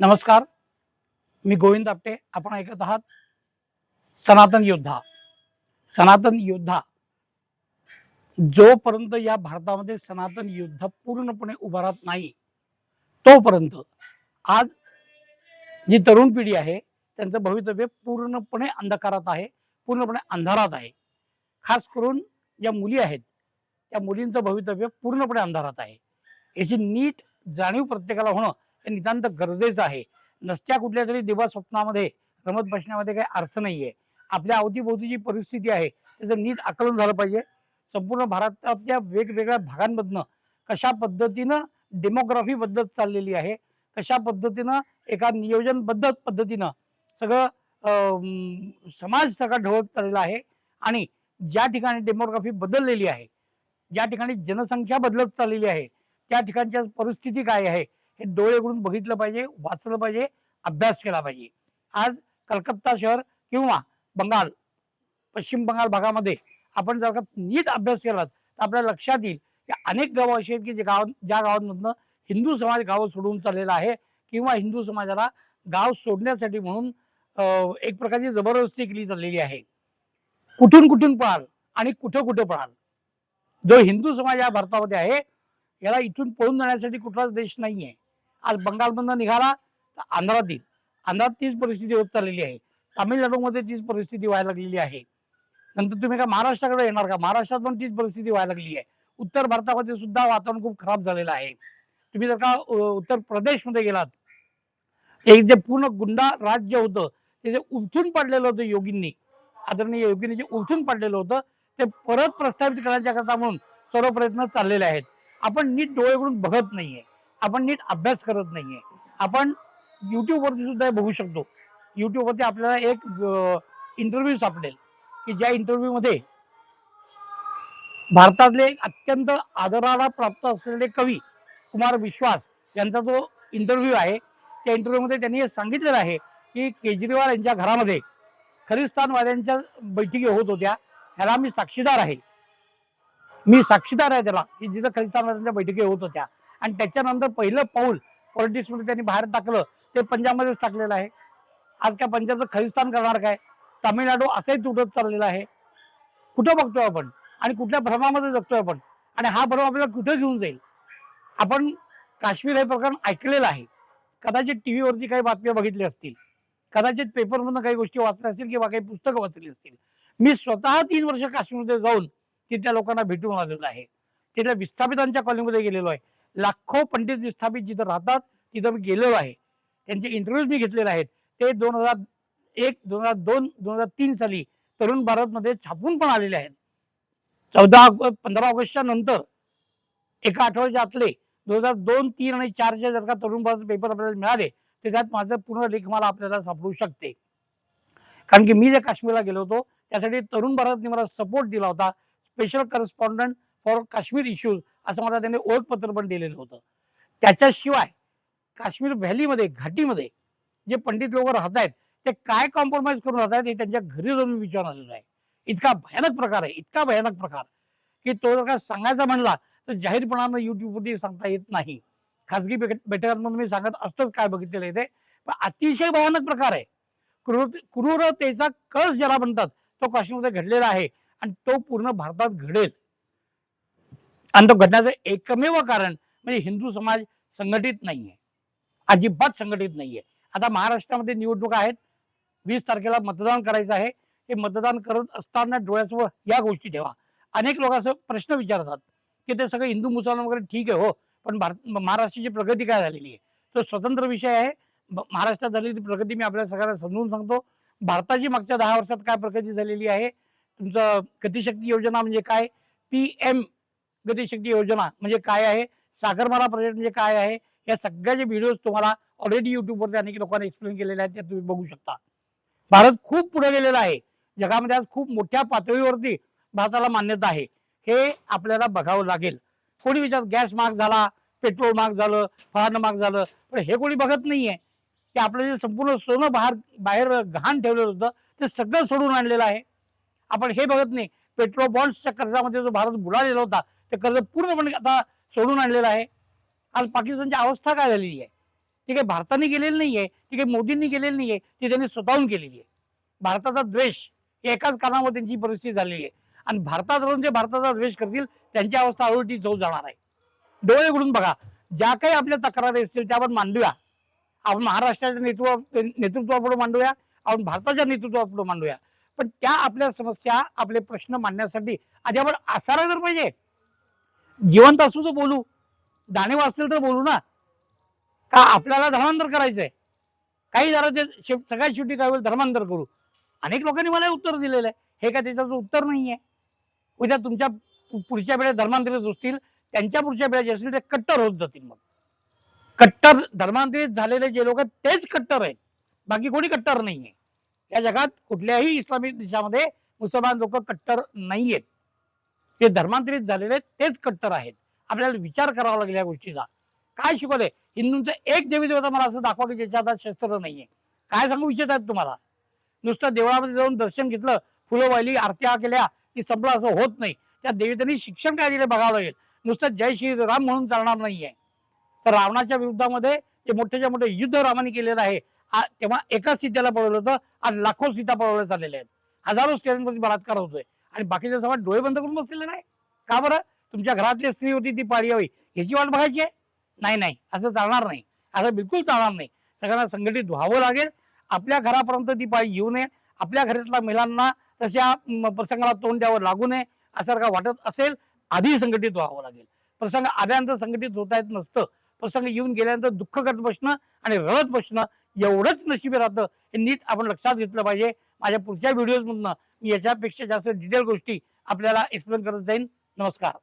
नमस्कार. मी गोविंद आपटे. आपण ऐकत आहात सनातन योद्धा. सनातन योद्धा जोपर्यंत या भारतामध्ये सनातन योद्धा पूर्णपणे उभा राहत नाही तोपर्यंत आज जी तरुण पिढी आहे त्यांचं भवितव्य पूर्णपणे अंधकारात आहे, पूर्णपणे अंधारात आहे. खास करून ज्या मुली आहेत त्या मुलींचं भवितव्य पूर्णपणे अंधारात आहे. याची नीट जाणीव प्रत्येकाला होणं हे नितांत गरजेचं आहे. नसत्या कुठल्या तरी दिवा स्वप्नामध्ये रमत बसण्यामध्ये काही अर्थ नाहीये. आपल्या अवतीभोवती जी परिस्थिती आहे त्याचं नीट आकलन झालं पाहिजे. संपूर्ण भारतातल्या वेगवेगळ्या भागांमधनं कशा पद्धतीनं डेमोग्राफी बदलत चाललेली आहे, कशा पद्धतीनं एका नियोजनबद्ध पद्धतीनं सगळं समाज सगळा ढवळत चाललेला आहे. आणि ज्या ठिकाणी डेमोग्राफी बदललेली आहे, ज्या ठिकाणी जनसंख्या बदलत चाललेली आहे, त्या ठिकाणच्या परिस्थिती काय आहे हे डोळे उघडून बघितलं पाहिजे, वाचलं पाहिजे, अभ्यास केला पाहिजे. आज कलकत्ता शहर किंवा बंगाल, पश्चिम बंगाल भागामध्ये आपण जर का नीट अभ्यास केला तर आपल्याला लक्षात येईल की अनेक गावं अशी आहेत की ज्या गावांमधनं हिंदू समाज गावं सोडून चाललेला आहे किंवा हिंदू समाजाला गाव सोडण्यासाठी म्हणून एक प्रकारची जबरदस्ती केली चाललेली आहे. कुठून कुठून पळाल आणि कुठं कुठं पळाल. जो हिंदू समाज या भारतामध्ये आहे याला इथून पळून जाण्यासाठी कुठलाच देश नाहीये. आज बंगालमधनं निघाला तर आंध्रात येईल. आंध्रात तीच परिस्थिती होत चाललेली आहे. तामिळनाडूमध्ये तीच परिस्थिती व्हायला लागलेली आहे. नंतर तुम्ही का महाराष्ट्राकडे येणार का? महाराष्ट्रात पण तीच परिस्थिती व्हायला लागली आहे. उत्तर भारतामध्ये सुद्धा वातावरण खूप खराब झालेलं आहे. तुम्ही जर का उत्तर प्रदेशमध्ये गेलात, एक जे पूर्ण गुंडा राज्य होतं ते जे उलथून पडलेलं होतं योगींनी, आदरणीय योगींनी जे उलथून पडलेलं होतं ते परत प्रस्थापित करण्याच्या करता म्हणून सर्व प्रयत्न चाललेले आहेत. आपण नीट डोळे उघडून बघत नाहीये, आपण नीट अभ्यास करत नाहीये. आपण युट्यूबवरती सुद्धा हे बघू शकतो. युट्यूबवरती आपल्याला एक इंटरव्ह्यू सापडेल की ज्या इंटरव्ह्यू मध्ये भारतातले एक अत्यंत आदराला प्राप्त असलेले कवी कुमार विश्वास यांचा जो इंटरव्ह्यू आहे त्या इंटरव्ह्यू मध्ये त्यांनी हे सांगितलेलं आहे की केजरीवाल यांच्या घरामध्ये खलिस्तानवाद्यांच्या बैठकी होत होत्या. ह्याला मी साक्षीदार आहे. मी साक्षीदार आहे त्याला की जिथं खलिस्तानवाद्यांच्या बैठकी होत होत्या. आणि त्याच्यानंतर पहिलं पाऊल पॉलिटिक्समध्ये त्यांनी बाहेर टाकलं ते पंजाबमध्येच टाकलेलं आहे. आज काय पंजाबचं खलिस्तान करणार काय? तामिळनाडू असंही तुटत चाललेलं आहे. कुठं बघतोय आपण आणि कुठल्या भ्रमामध्ये जगतोय आपण आणि हा भ्रम आपल्याला कुठे घेऊन जाईल. आपण काश्मीर हे प्रकरण ऐकलेलं आहे. कदाचित टीव्हीवरती काही बातम्या बघितल्या असतील, कदाचित पेपरमधून काही गोष्टी वाचल्या असतील किंवा काही पुस्तकं वाचली असतील. मी स्वतः 3 वर्ष काश्मीरमध्ये जाऊन तिथल्या लोकांना भेटून आलेलो आहे. तिथल्या विस्थापितांच्या कॉलनीमध्ये गेलेलो आहे. लाखो पंडित विस्थापित जिथं राहतात तिथं मी गेलेलो आहे. त्यांचे इंटरव्ह्यूज मी घेतलेले आहेत. ते 2001, 2002, 2003 साली तरुण भारतमध्ये छापून पण आलेले आहेत. 15 ऑगस्टच्या नंतर एका आठवड्याच्या आतले 2002, 3 आणि 4चे जर का तरुण भारत पेपर आपल्याला मिळाले तर त्यात माझं पूर्ण लेख मला आपल्याला सापडू शकते. कारण की मी जे काश्मीरला गेलो होतो त्यासाठी तरुण भारतने मला सपोर्ट दिला होता. Special correspondent for Kashmir issues असं मला त्यांनी ओळखपत्र पण दिलेलं होतं. त्याच्याशिवाय काश्मीर व्हॅलीमध्ये, घाटीमध्ये जे पंडित लोक राहत आहेत ते काय कॉम्प्रोमाइज करून राहत आहेत हे त्यांच्या घरी जाऊन मी विचारून आलेलो आहे. इतका भयानक प्रकार आहे, इतका भयानक प्रकार की तो जर का सांगायचा म्हणला तर जाहीरपणानं युट्यूबवरती सांगता येत नाही. खाजगी बैठकांमधून मी सांगत असतोच काय बघितलेलं आहे ते. पण अतिशय भयानक प्रकार आहे. क्रूरतेचा कळस ज्याला म्हणतात तो काश्मीरमध्ये घडलेला आहे आणि तो पूर्ण भारतात घडेल. आणि तो घडण्याचं एकमेव कारण म्हणजे हिंदू समाज संघटित नाहीये, अजिबात संघटित नाहीये. आता महाराष्ट्रामध्ये निवडणुका आहेत. 20 तारखेला मतदान करायचं आहे. हे मतदान करत असताना डोळ्यासमोर या गोष्टी ठेवा. अनेक लोक असं प्रश्न विचारतात की ते सगळं हिंदू मुसलमान वगैरे ठीक आहे हो, पण महाराष्ट्राची प्रगती काय झालेली आहे तो स्वतंत्र विषय आहे. महाराष्ट्रात झालेली प्रगती मी आपल्याला सगळ्यांना समजून सांगतो. भारताची मागच्या 10 वर्षात काय प्रगती झालेली आहे, तुमचं गतिशक्ती योजना म्हणजे काय, PM गतिशक्ती योजना म्हणजे काय आहे, सागरमाला प्रोजेक्ट म्हणजे काय आहे, या सगळ्याचे व्हिडिओज तुम्हाला ऑलरेडी युट्यूबवरती अनेक लोकांनी एक्सप्लेन केलेले आहेत. ते तुम्ही बघू शकता. भारत खूप पुढे गेलेला आहे. जगामध्ये आज खूप मोठ्या पातळीवरती भारताला मान्यता आहे. हे आपल्याला बघावं लागेल. कोणी विचार गॅस महाग झाला, पेट्रोल महाग झालं, फळानं महाग झालं, पण हे कोणी बघत नाहीये की आपलं जे संपूर्ण सोनं बाहेर गहाण ठेवलेलं होतं ते सगळं सोडून आणलेलं आहे. आपण हे बघत नाही. पेट्रोल बॉन्ड्सच्या कर्जामध्ये जो भारत बुडालेला होता ते कर्ज पूर्णपणे आता सोडून आणलेलं आहे. आज पाकिस्तानची अवस्था काय झालेली आहे. ती काही भारताने केलेली नाहीये, ती काही मोदींनी केलेली नाहीये, ती त्यांनी स्वतःहून केलेली आहे. भारताचा द्वेष एकाच कारणामुळे त्यांची परिस्थिती झालेली आहे. आणि भारतात राहून जे भारताचा द्वेष करतील त्यांची अवस्था अवघडी जाऊ जाणार आहे. डोळे उघडून बघा, ज्या काही आपल्या तक्रारी असतील त्या आपण मांडूया. आपण महाराष्ट्राच्या नेतृत्वापुढे मांडूया, आपण भारताच्या नेतृत्वापुढे मांडूया. पण त्या आपल्या समस्या, आपले प्रश्न मांडण्यासाठी आधी आपण आसारा जर पाहिजे. जिवंत असू तर बोलू, जाणीव असतील तर बोलू ना. का आपल्याला धर्मांतर करायचंय? काही जरा ते सगळ्यात शेवटी काय होईल, धर्मांतर करू. अनेक लोकांनी मला उत्तर दिलेलं आहे. हे काय त्याचं उत्तर नाहीये. उद्या तुमच्या पुढच्या पिढ्या धर्मांतरित असतील, त्यांच्या पुढच्या पिढ्या जे असतील ते कट्टर होत जातील. मग कट्टर धर्मांतरित झालेले जे लोक तेच कट्टर आहेत, बाकी कोणी कट्टर नाहीये. या जगात कुठल्याही इस्लामिक देशामध्ये मुसलमान लोक कट्टर नाहीयेत. ते धर्मांतरित झालेले तेच कट्टर आहेत. आपल्याला विचार करावा लागेल या गोष्टीचा. काय शिकवलंय हिंदूंचं? एक देवी देवता मला असं दाखवा की ज्याच्या हातात शस्त्र नाहीये. काय सांगू इच्छित आहेत तुम्हाला? नुसतं देवळामध्ये जाऊन दर्शन घेतलं, फुलं वाहिली, आरत्या केल्या की संपलं, असं होत नाही. त्या देवतांनी शिक्षण काय दिले बघावं लागेल. नुसतं जय श्रीराम म्हणून चालणार नाहीये. तर रावणाच्या विरुद्धामध्ये जे मोठ्याच्या मोठे युद्ध रामाने केलेलं आहे, तेव्हा एकाच सीतेला पळवलं होतं, आज लाखो सीता पळवल्या चाललेल्या आहेत. हजारो स्त्रियांवरती बलात्कार होतोय आणि बाकीच्या समाज डोळे बंद करून बसलेले नाही. का बरं? तुमच्या घरातली स्त्री होती ती पाळी यावी ह्याची वाट बघायची आहे? नाही नाही, असं चालणार नाही. असं बिलकुल चालणार नाही. सगळ्यांना संघटित व्हावं लागेल. आपल्या घरापर्यंत ती पाळी येऊ नये. आपल्या घरातल्या महिलांना तशा प्रसंगाला तोंड द्यावं लागू नये असं का वाटत असेल, आधी संघटित व्हावं लागेल. प्रसंग आल्यानंतर संघटित होता येत नसतं. प्रसंग येऊन गेल्यानंतर दुःख करत बसणं आणि रडत बसणं एवढंच नशिबी राहतं. हे नीट आपण लक्षात घेतलं पाहिजे. माझ्या पुढच्या व्हिडिओजमधनं मी याच्यापेक्षा जास्त डिटेल गोष्टी आपल्याला एक्सप्लेन करत जाईन. नमस्कार.